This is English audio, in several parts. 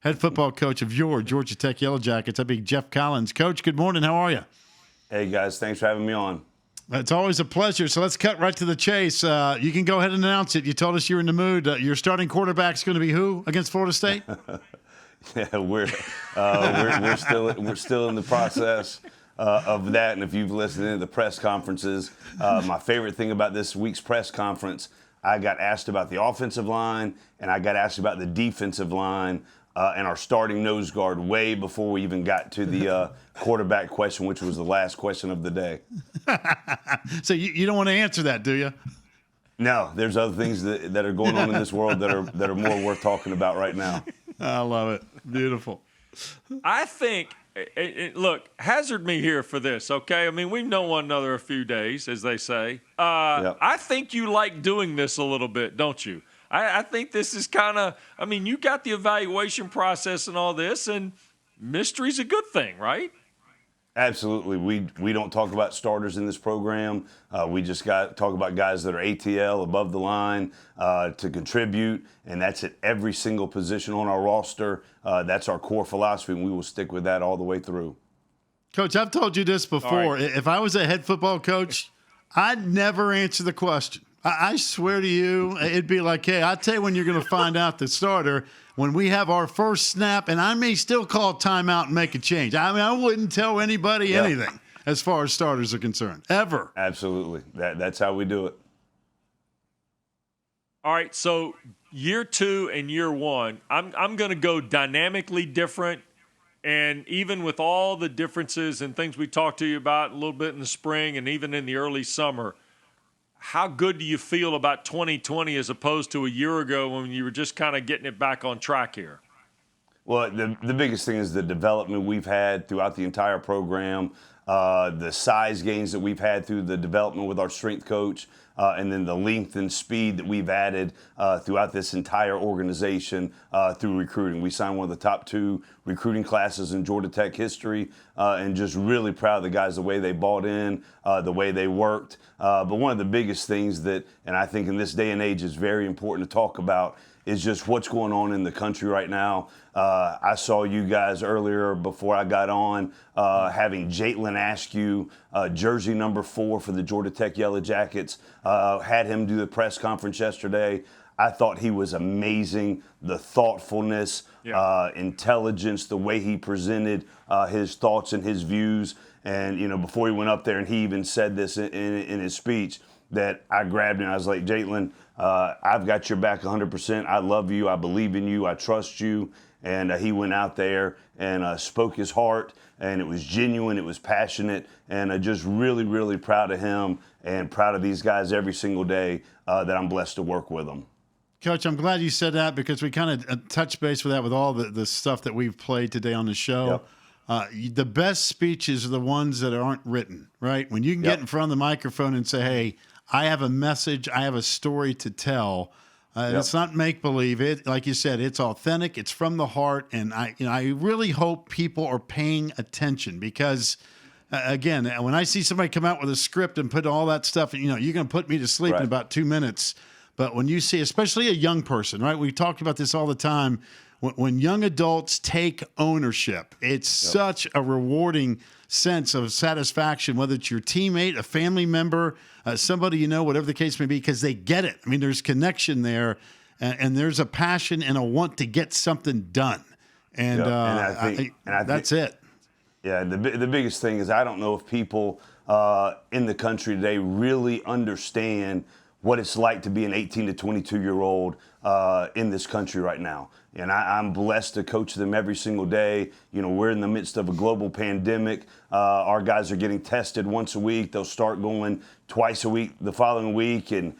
head football coach of your Georgia Tech Yellow Jackets. That'd be Geoff Collins. Coach, good morning. How are you? Hey, guys. Thanks for having me on. It's always a pleasure. So let's cut right to the chase. You can go ahead and announce it. You told us you're in the mood. Your starting quarterback's going to be who against Florida State? Yeah, we're still in the process of that. And if you've listened to the press conferences, my favorite thing about this week's press conference, I got asked about the offensive line and I got asked about the defensive line and our starting nose guard way before we even got to the quarterback question, which was the last question of the day. So you don't want to answer that, do you? No, there's other things that are going on in this world that are more worth talking about right now. I love it. Beautiful. I think, look, hazard me here for this, okay? I mean, we've known one another a few days, as they say. Yep. I think you like doing this a little bit, don't you? I think this is kind of, I mean, you got the evaluation process and all this, and mystery's a good thing, right? Absolutely. We don't talk about starters in this program. We just talk about guys that are ATL, above the line, to contribute, and that's at every single position on our roster. That's our core philosophy, and we will stick with that all the way through. Coach, I've told you this before. Right. If I was a head football coach, I'd never answer the question. I swear to you, it'd be like, hey, I'll tell you when you're going to find out the starter when we have our first snap, and I may still call timeout and make a change. I mean, I wouldn't tell anybody anything as far as starters are concerned, ever. Absolutely. That's how we do it. All right, so year 2 and year 1, I'm going to go dynamically different, and even with all the differences and things we talked to you about a little bit in the spring and even in the early summer, how good do you feel about 2020 as opposed to a year ago when you were just kind of getting it back on track here? Well, the biggest thing is the development we've had throughout the entire program, the size gains that we've had through the development with our strength coach, and then the length and speed that we've added throughout this entire organization through recruiting. We signed one of the top 2 recruiting classes in Georgia Tech history, and just really proud of the guys, the way they bought in, the way they worked. But one of the biggest things that, and I think in this day and age is very important to talk about, is just what's going on in the country right now. I saw you guys earlier before I got on having Jalen Askew, jersey number 4 for the Georgia Tech Yellow Jackets, had him do the press conference yesterday. I thought he was amazing. The thoughtfulness, intelligence, the way he presented his thoughts and his views. And, you know, before he went up there, and he even said this in his speech, that I grabbed him. I was like, Jalen, I've got your back 100%. I love you. I believe in you. I trust you. And he went out there and spoke his heart, and it was genuine. It was passionate, and just really, really proud of him and proud of these guys every single day that I'm blessed to work with them. Coach, I'm glad you said that because we kind of touched base with that with all the stuff that we've played today on the show. Yep. The best speeches are the ones that aren't written, right? When you can get in front of the microphone and say, hey, I have a message, I have a story to tell. It's not make-believe. It, like you said, it's authentic, it's from the heart, and I really hope people are paying attention because, again, when I see somebody come out with a script and put all that stuff, you're going to put me to sleep in about 2 minutes. But when you see, especially a young person, right? We talk about this all the time. When young adults take ownership, it's such a rewarding sense of satisfaction, whether it's your teammate, a family member, somebody you know, whatever the case may be, because they get it. I mean, there's connection there, and there's a passion and a want to get something done. And, I think that's it. Yeah, the biggest thing is I don't know if people in the country today really understand what it's like to be an 18 to 22-year-old in this country right now. And I'm blessed to coach them every single day. You know, we're in the midst of a global pandemic. Our guys are getting tested once a week. They'll start going twice a week the following week and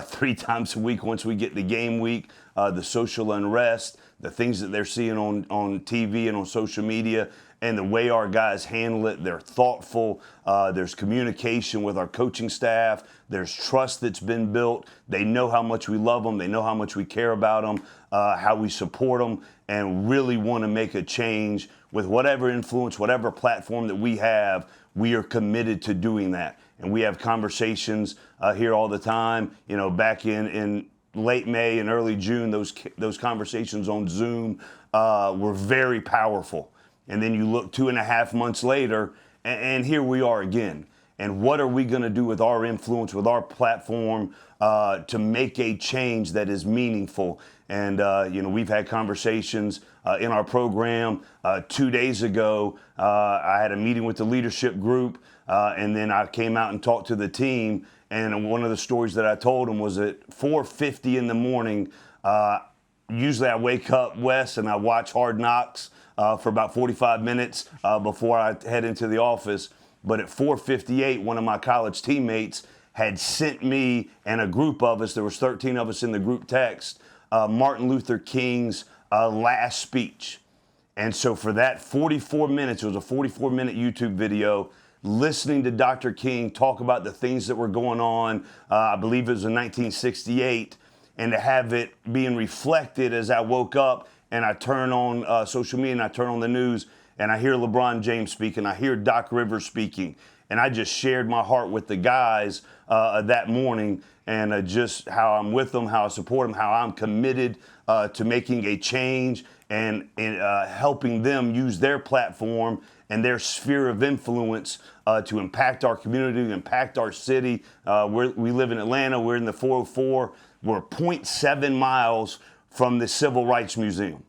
3 times a week once we get the game week. The social unrest, the things that they're seeing on TV and on social media, and the way our guys handle it. They're thoughtful. There's communication with our coaching staff. There's trust that's been built. They know how much we love them. They know how much we care about them, how we support them, and really want to make a change with whatever influence, whatever platform that we have. We are committed to doing that. And we have conversations here all the time. You know, back in late May and early June, those conversations on Zoom were very powerful. And then you look 2.5 months later, and here we are again. And what are we going to do with our influence, with our platform, to make a change that is meaningful? And, we've had conversations in our program. 2 days ago, I had a meeting with the leadership group, and then I came out and talked to the team. And one of the stories that I told them was at 4:50 in the morning, usually I wake up, Wes, and I watch Hard Knocks for about 45 minutes before I head into the office. But at 4:58, one of my college teammates had sent me and a group of us, there was 13 of us in the group text, Martin Luther King's last speech. And so for that 44 minutes, it was a 44-minute YouTube video, listening to Dr. King talk about the things that were going on, I believe it was in 1968, and to have it being reflected as I woke up and I turn on social media and I turn on the news and I hear LeBron James speaking, I hear Doc Rivers speaking, and I just shared my heart with the guys that morning, and just how I'm with them, how I support them, how I'm committed to making a change and helping them use their platform and their sphere of influence to impact our community, impact our city. We live in Atlanta. We're in the 404. We're 0.7 miles from the Civil Rights Museum.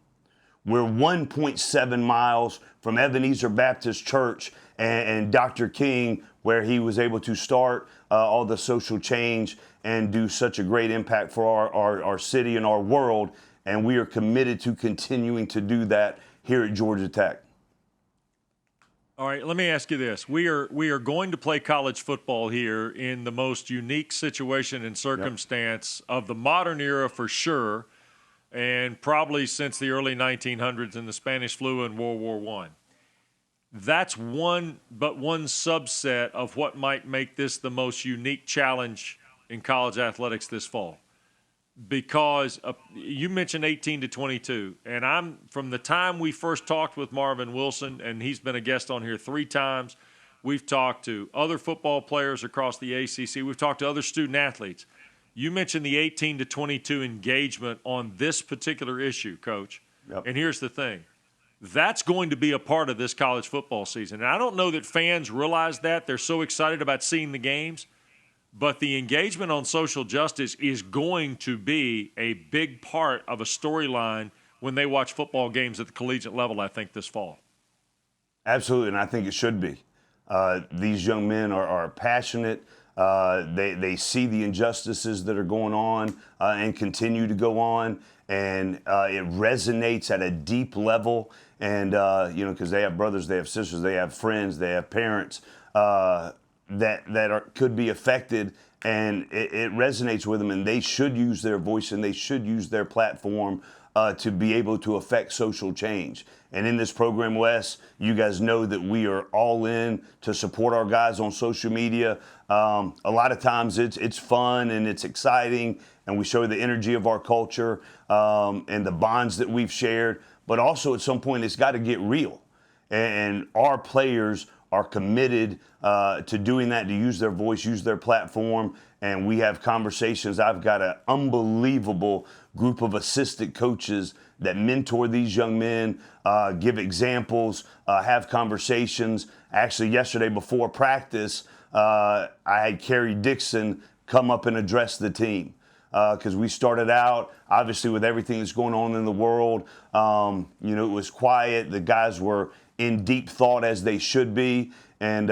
We're 1.7 miles from Ebenezer Baptist Church and Dr. King, where he was able to start all the social change and do such a great impact for our city and our world. And we are committed to continuing to do that here at Georgia Tech. All right, let me ask you this. We are going to play college football here in the most unique situation and circumstance of the modern era for sure, and probably since the early 1900s and the Spanish flu and World War I. That's one subset of what might make this the most unique challenge in college athletics this fall. Because you mentioned 18 to 22, and I'm from the time we first talked with Marvin Wilson, and he's been a guest on here 3 times. We've talked to other football players across the ACC. We've talked to other student athletes. You mentioned the 18 to 22 engagement on this particular issue, Coach. Yep. And here's the thing. That's going to be a part of this college football season. And I don't know that fans realize that. They're so excited about seeing the games. But the engagement on social justice is going to be a big part of a storyline when they watch football games at the collegiate level, I think, this fall. Absolutely, and I think it should be. These young men are passionate. They see the injustices that are going on and continue to go on, and it resonates at a deep level. And, because they have brothers, they have sisters, they have friends, they have parents that could be affected, and it resonates with them, and they should use their voice and they should use their platform to be able to affect social change. And in this program, Wes, you guys know that we are all in to support our guys on social media. A lot of times it's fun and it's exciting, and we show the energy of our culture and the bonds that we've shared. But also at some point it's got to get real, and our players are committed to doing that, to use their voice, use their platform, and we have conversations. I've got an unbelievable group of assistant coaches that mentor these young men, give examples, have conversations. Actually, yesterday before practice, I had Kerry Dixon come up and address the team. Because we started out, obviously, with everything that's going on in the world. It was quiet. The guys were in deep thought, as they should be. And,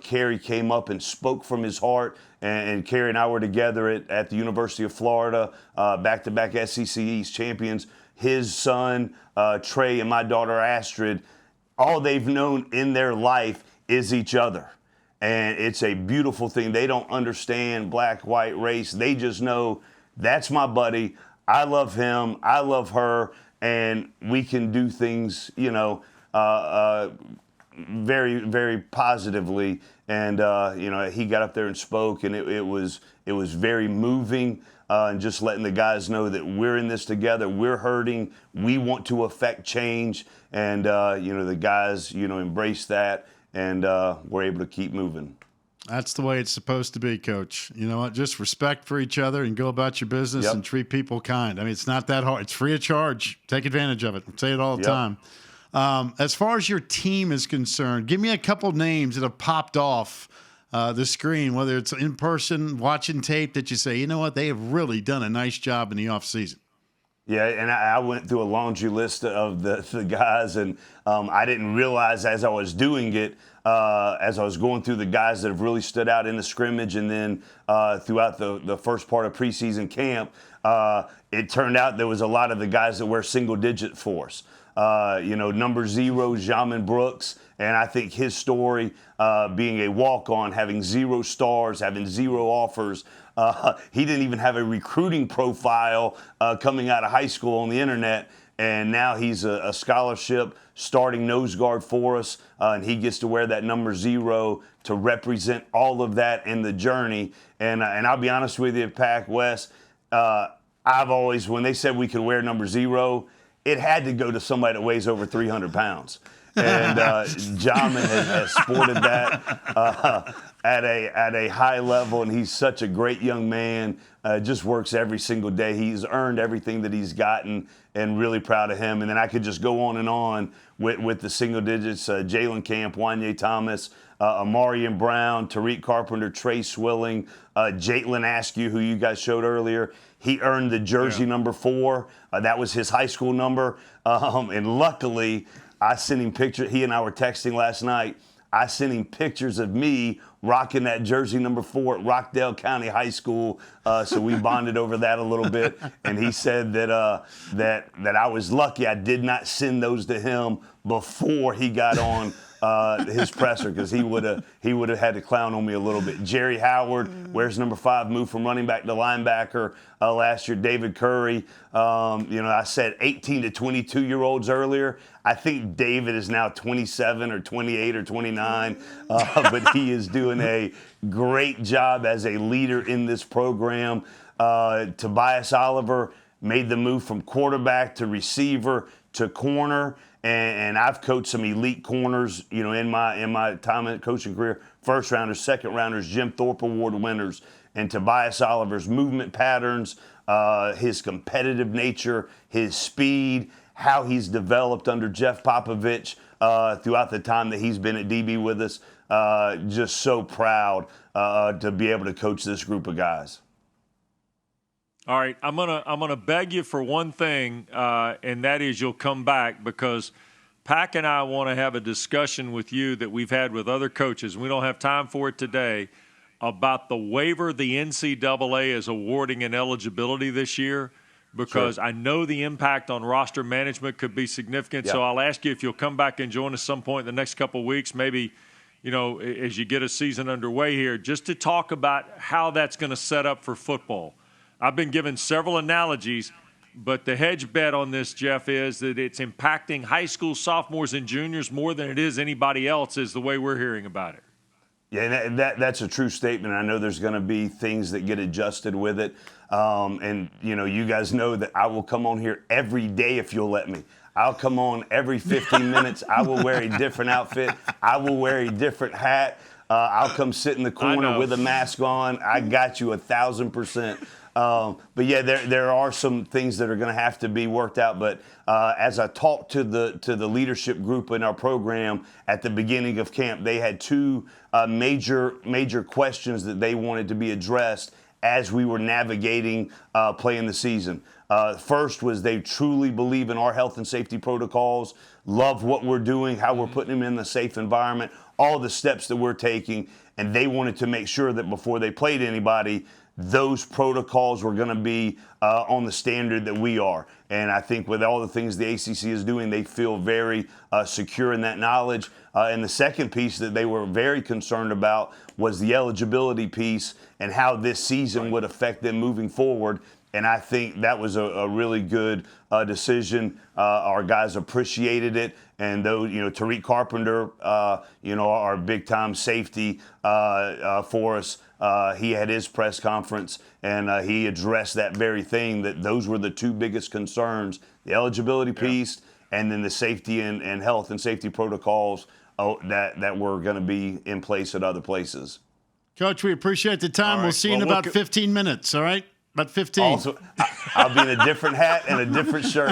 Kerry came up and spoke from his heart. And Kerry and I were together at the University of Florida, back-to-back SEC East champions. His son, Trey, and my daughter, Astrid, all they've known in their life is each other. And it's a beautiful thing. They don't understand black, white, race. They just know that's my buddy. I love him. I love her. And we can do things, very, very positively. And, he got up there and spoke, and it was very moving. And just letting the guys know that we're in this together. We're hurting. We want to affect change. And, the guys, embrace that. And we're able to keep moving. That's the way it's supposed to be, Coach. You know what? Just respect for each other and go about your business and treat people kind. I mean, it's not that hard. It's free of charge. Take advantage of it. I say it all the time. As far as your team is concerned, give me a couple names that have popped off the screen, whether it's in person, watching tape, that you say, you know what, they have really done a nice job in the offseason. Yeah, and I went through a laundry list of the guys, and I didn't realize as I was doing it, as I was going through the guys that have really stood out in the scrimmage and then throughout the first part of preseason camp, it turned out there was a lot of the guys that were single-digit for us. Number 0, Jamin Brooks, and I think his story being a walk-on, having 0 stars, having 0 offers. He didn't even have a recruiting profile coming out of high school on the internet, and now he's a scholarship starting nose guard for us, and he gets to wear that number 0 to represent all of that in the journey. And I'll be honest with you, Pac West, I've always, when they said we could wear number 0, it had to go to somebody that weighs over 300 pounds. And Jamin has sported that at a high level, and he's such a great young man. Just works every single day. He's earned everything that he's gotten, and really proud of him. And then I could just go on with the single digits: Jalen Camp, Wanye Thomas, Amarian Brown, Tariq Carpenter, Trey Swilling, Jalen Askew, who you guys showed earlier. He earned the jersey number 4. That was his high school number. And luckily, I sent him pictures. He and I were texting last night. I sent him pictures of me rocking that jersey number 4 at Rockdale County High School. So we bonded over that a little bit. And he said that I was lucky I did not send those to him before he got on his presser, because he would have had to clown on me a little bit. Jerry Howard wears number 5, moved from running back to linebacker last year. David Curry, I said 18 to 22-year-olds earlier. I think David is now 27 or 28 or 29, but he is doing a great job as a leader in this program. Tobias Oliver made the move from quarterback to receiver to corner. And I've coached some elite corners, in my time in coaching career. First rounders, second rounders, Jim Thorpe Award winners. And Tobias Oliver's movement patterns, his competitive nature, his speed, how he's developed under Geoff Popovich throughout the time that he's been at DB with us. Just so proud to be able to coach this group of guys. All right, I'm gonna beg you for one thing, and that is you'll come back, because Pac and I want to have a discussion with you that we've had with other coaches. We don't have time for it today, about the waiver the NCAA is awarding in eligibility this year, because I know the impact on roster management could be significant. So I'll ask you if you'll come back and join us some point in the next couple of weeks, maybe, as you get a season underway here, just to talk about how that's going to set up for football. I've been given several analogies, but the hedge bet on this, Geoff, is that it's impacting high school sophomores and juniors more than it is anybody else, is the way we're hearing about it. Yeah, that's a true statement. I know there's going to be things that get adjusted with it. And, you guys know that I will come on here every day if you'll let me. I'll come on every 15 minutes. I will wear a different outfit. I will wear a different hat. I'll come sit in the corner with a mask on. I got you 1,000%. But yeah, there are some things that are going to have to be worked out. But as I talked to the leadership group in our program at the beginning of camp, they had 2 major questions that they wanted to be addressed as we were navigating playing the season. First was they truly believe in our health and safety protocols, love what we're doing, how we're putting them in a safe environment, all the steps that we're taking, and they wanted to make sure that before they played anybody, those protocols were going to be on the standard that we are. And I think with all the things the ACC is doing, they feel very secure in that knowledge. And the second piece that they were very concerned about was the eligibility piece and how this season would affect them moving forward. And I think that was a really good decision. Our guys appreciated it. And though, Tariq Carpenter, our big-time safety for us, he had his press conference, and he addressed that very thing, that those were the 2 biggest concerns, the eligibility piece and then the safety and health and safety protocols that were going to be in place at other places. Coach, we appreciate the time. All right. We'll see you in Well, about 15 minutes, all right? About 15. Also, I'll be in a different hat and a different shirt.